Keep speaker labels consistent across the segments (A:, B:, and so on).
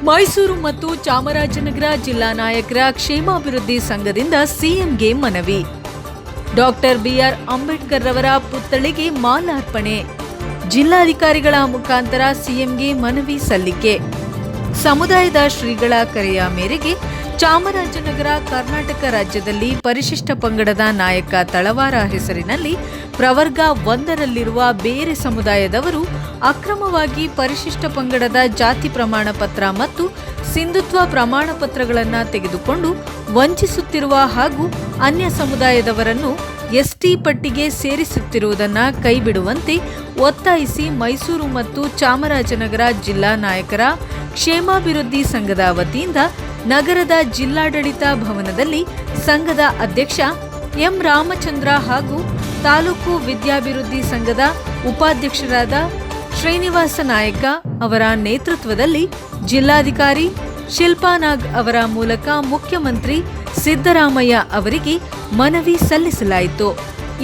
A: ಮೈಸೂರು ಮತ್ತು ಚಾಮರಾಜನಗರ ಜಿಲ್ಲಾ ನಾಯಕರ ಕ್ಷೇಮಾಭಿವೃದ್ಧಿ ಸಂಘದಿಂದ ಸಿಎಂಗೆ ಮನವಿ. ಡಾಕ್ಟರ್ ಬಿಆರ್ ಅಂಬೇಡ್ಕರ್ ರವರ ಪುತ್ಥಳಿಗೆ ಮಾಲಾರ್ಪಣೆ. ಜಿಲ್ಲಾಧಿಕಾರಿಗಳ ಮುಖಾಂತರ ಸಿಎಂಗೆ ಮನವಿ ಸಲ್ಲಿಕೆ. ಸಮುದಾಯದ ಶ್ರೀಗಳ ಕರೆಯ ಮೇರೆಗೆ ಚಾಮರಾಜನಗರ ಕರ್ನಾಟಕ ರಾಜ್ಯದಲ್ಲಿ ಪರಿಶಿಷ್ಟ ಪಂಗಡದ ನಾಯಕ ತಳವಾರ ಹೆಸರಿನಲ್ಲಿ ಪ್ರವರ್ಗ 1ರಲ್ಲಿರುವ ಬೇರೆ ಸಮುದಾಯದವರು ಅಕ್ರಮವಾಗಿ ಪರಿಶಿಷ್ಟ ಪಂಗಡದ ಜಾತಿ ಪ್ರಮಾಣ ಪತ್ರ ಮತ್ತು ಸಿಂಧುತ್ವ ಪ್ರಮಾಣ ಪತ್ರಗಳನ್ನು ತೆಗೆದುಕೊಂಡು ವಂಚಿಸುತ್ತಿರುವ ಹಾಗೂ ಅನ್ಯ ಸಮುದಾಯದವರನ್ನು ಎಸ್ಟಿ ಪಟ್ಟಿಗೆ ಸೇರಿಸುತ್ತಿರುವುದನ್ನು ಕೈಬಿಡುವಂತೆ ಒತ್ತಾಯಿಸಿ ಮೈಸೂರು ಮತ್ತು ಚಾಮರಾಜನಗರ ಜಿಲ್ಲಾ ನಾಯಕರ ಕ್ಷೇಮಾಭಿವೃದ್ಧಿ ಸಂಘದ ವತಿಯಿಂದ ನಗರದ ಜಿಲ್ಲಾಡಳಿತ ಭವನದಲ್ಲಿ ಸಂಘದ ಅಧ್ಯಕ್ಷ ಎಂ ರಾಮಚಂದ್ರ ಹಾಗೂ ತಾಲೂಕು ವಿದ್ಯಾಭಿವೃದ್ಧಿ ಸಂಘದ ಉಪಾಧ್ಯಕ್ಷರಾದ ಶ್ರೀನಿವಾಸ ನಾಯಕ ಅವರ ನೇತೃತ್ವದಲ್ಲಿ ಜಿಲ್ಲಾಧಿಕಾರಿ ಶಿಲ್ಪಾ ನಾಗ್ ಅವರ ಮೂಲಕ ಮುಖ್ಯಮಂತ್ರಿ ಸಿದ್ದರಾಮಯ್ಯ ಅವರಿಗೆ ಮನವಿ ಸಲ್ಲಿಸಲಾಯಿತು.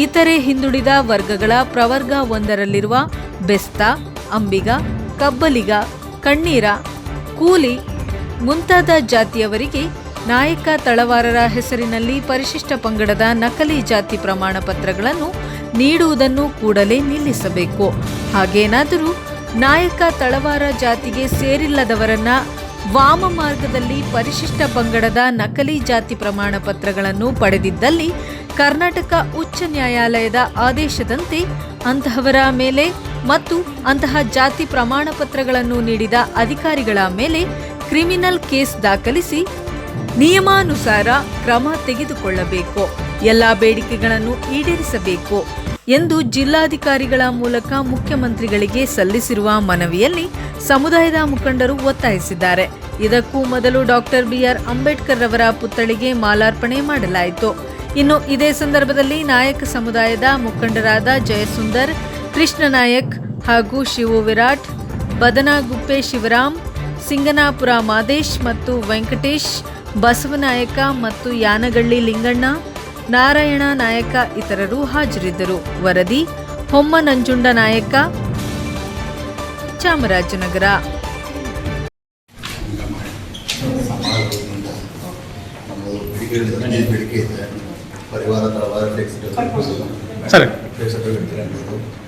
A: ಇತರೆ ಹಿಂದುಳಿದ ವರ್ಗಗಳ ಪ್ರವರ್ಗ 1ರಲ್ಲಿರುವ ಬೆಸ್ತ, ಅಂಬಿಗ, ಕಬ್ಬಲಿಗ, ಕಣ್ಣೀರ, ಕೂಲಿ ಮುಂತಾದ ಜಾತಿಯವರಿಗೆ ನಾಯಕ ತಳವಾರರ ಹೆಸರಿನಲ್ಲಿ ಪರಿಶಿಷ್ಟ ಪಂಗಡದ ನಕಲಿ ಜಾತಿ ಪ್ರಮಾಣ ಪತ್ರಗಳನ್ನು ನೀಡುವುದನ್ನು ಕೂಡಲೇ ನಿಲ್ಲಿಸಬೇಕು. ಹಾಗೇನಾದರೂ ನಾಯಕ ತಳವಾರ ಜಾತಿಗೆ ಸೇರಿಲ್ಲದವರನ್ನ ವಾಮ ಮಾರ್ಗದಲ್ಲಿ ಪರಿಶಿಷ್ಟ ಪಂಗಡದ ನಕಲಿ ಜಾತಿ ಪ್ರಮಾಣ ಪತ್ರಗಳನ್ನು ಪಡೆದಿದ್ದಲ್ಲಿ ಕರ್ನಾಟಕ ಉಚ್ಚ ನ್ಯಾಯಾಲಯದ ಆದೇಶದಂತೆ ಅಂತಹವರ ಮೇಲೆ ಮತ್ತು ಅಂತಹ ಜಾತಿ ಪ್ರಮಾಣ ಪತ್ರಗಳನ್ನು ನೀಡಿದ ಅಧಿಕಾರಿಗಳ ಮೇಲೆ ಕ್ರಿಮಿನಲ್ ಕೇಸ್ ದಾಖಲಿಸಿ ನಿಯಮಾನುಸಾರ ಕ್ರಮ ತೆಗೆದುಕೊಳ್ಳಬೇಕು. ಎಲ್ಲ ಬೇಡಿಕೆಗಳನ್ನು ಈಡೇರಿಸಬೇಕು ಎಂದು ಜಿಲ್ಲಾಧಿಕಾರಿಗಳ ಮೂಲಕ ಮುಖ್ಯಮಂತ್ರಿಗಳಿಗೆ ಸಲ್ಲಿಸಿರುವ ಮನವಿಯಲ್ಲಿ ಸಮುದಾಯದ ಮುಖಂಡರು ಒತ್ತಾಯಿಸಿದ್ದಾರೆ. ಇದಕ್ಕೂ ಮೊದಲು ಡಾಕ್ಟರ್ ಬಿಆರ್ ಅಂಬೇಡ್ಕರ್ ರವರ ಪುತ್ಥಳಿಗೆ ಮಾಲಾರ್ಪಣೆ ಮಾಡಲಾಯಿತು. ಇನ್ನು ಇದೇ ಸಂದರ್ಭದಲ್ಲಿ ನಾಯಕ ಸಮುದಾಯದ ಮುಖಂಡರಾದ ಜಯಸುಂದರ್, ಕೃಷ್ಣ ನಾಯಕ್ ಹಾಗೂ ಶಿವು ವಿರಾಟ್, ಬದನಗುಪ್ಪೆ ಶಿವರಾಮ್, ಸಿಂಗನಾಪುರ ಮಾದೇಶ್ ಮತ್ತು ವೆಂಕಟೇಶ್, ಬಸವನಾಯಕ ಮತ್ತು ಯಾನಗಳ್ಳಿ ಲಿಂಗಣ್ಣ, ನಾರಾಯಣ ನಾಯಕ ಇತರರು ಹಾಜರಿದ್ದರು. ವರದಿ ಹೊಮ್ಮ ನಂಜುಂಡ ನಾಯಕ, ಚಾಮರಾಜನಗರ.
B: ಪರಿವಾರ